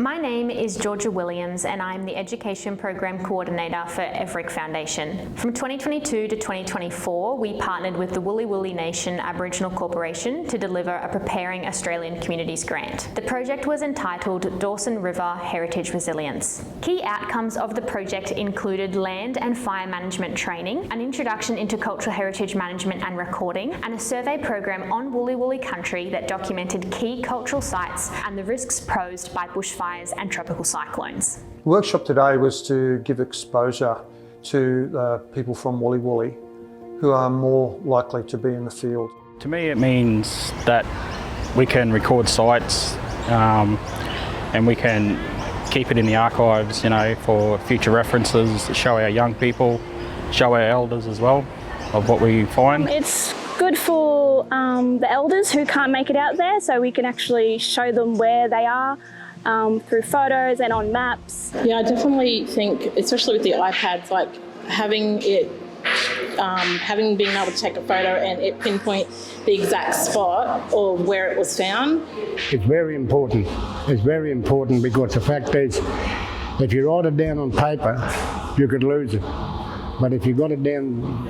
My name is Georgia Williams and I'm the Education Program Coordinator for Everick Foundation. From 2022 to 2024, we partnered with the Wulli Wulli Nation Aboriginal Corporation to deliver a Preparing Australian Communities grant. The project was entitled Dawson River Heritage Resilience. Key outcomes of the project included land and fire management training, an introduction into cultural heritage management and recording, and a survey program on Wulli Wulli country that documented key cultural sites and the risks posed by bushfires and tropical cyclones. The workshop today was to give exposure to people from Wulli Wulli who are more likely to be in the field. To me it means that we can record sites and we can keep it in the archives, for future references, to show our young people, show our elders as well of what we find. It's good for the elders who can't make it out there, so we can actually show them where they are through photos and on maps. Yeah, I definitely think, especially with the iPads, like having been able to take a photo and it pinpoint the exact spot or where it was found. It's very important. It's very important because the fact is, if you write it down on paper, you could lose it. But if you got it down,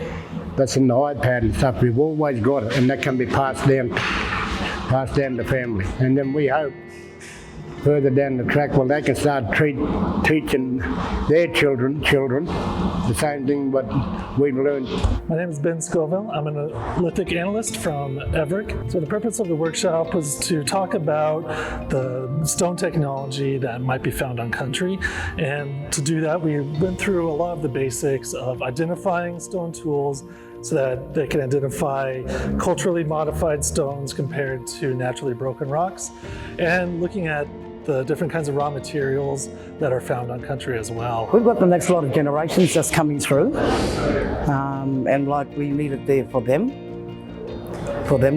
that's in the iPad and stuff, you've always got it, and that can be passed down to family. And then we hope further down the track, they can start teaching their children the same thing what we've learned. My name is Ben Scoville. I'm an lithic analyst from Everick. So the purpose of the workshop was to talk about the stone technology that might be found on country. And to do that, we went through a lot of the basics of identifying stone tools so that they can identify culturally modified stones compared to naturally broken rocks, and looking at the different kinds of raw materials that are found on country as well. We've got the next lot of generations just coming through, and we need it there for them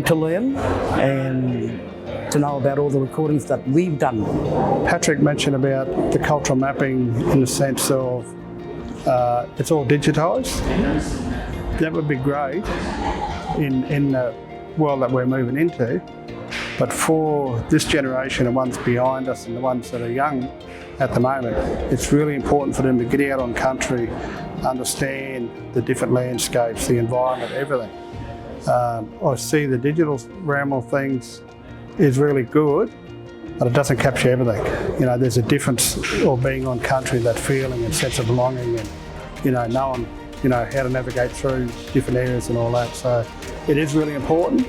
to learn and to know about all the recordings that we've done. Patrick mentioned about the cultural mapping in the sense of it's all digitised. That would be great in the world that we're moving into. But for this generation, the ones behind us and the ones that are young at the moment, it's really important for them to get out on country, understand the different landscapes, the environment, everything. I see the digital realm of things is really good, but it doesn't capture everything. There's a difference of being on country, that feeling and sense of belonging and, knowing, how to navigate through different areas and all that. So it is really important.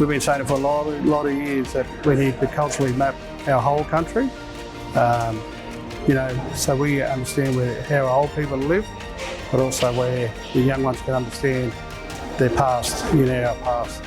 We've been saying it for a lot of years that we need to culturally map our whole country, so we understand how our old people live, but also where the young ones can understand their past, our past.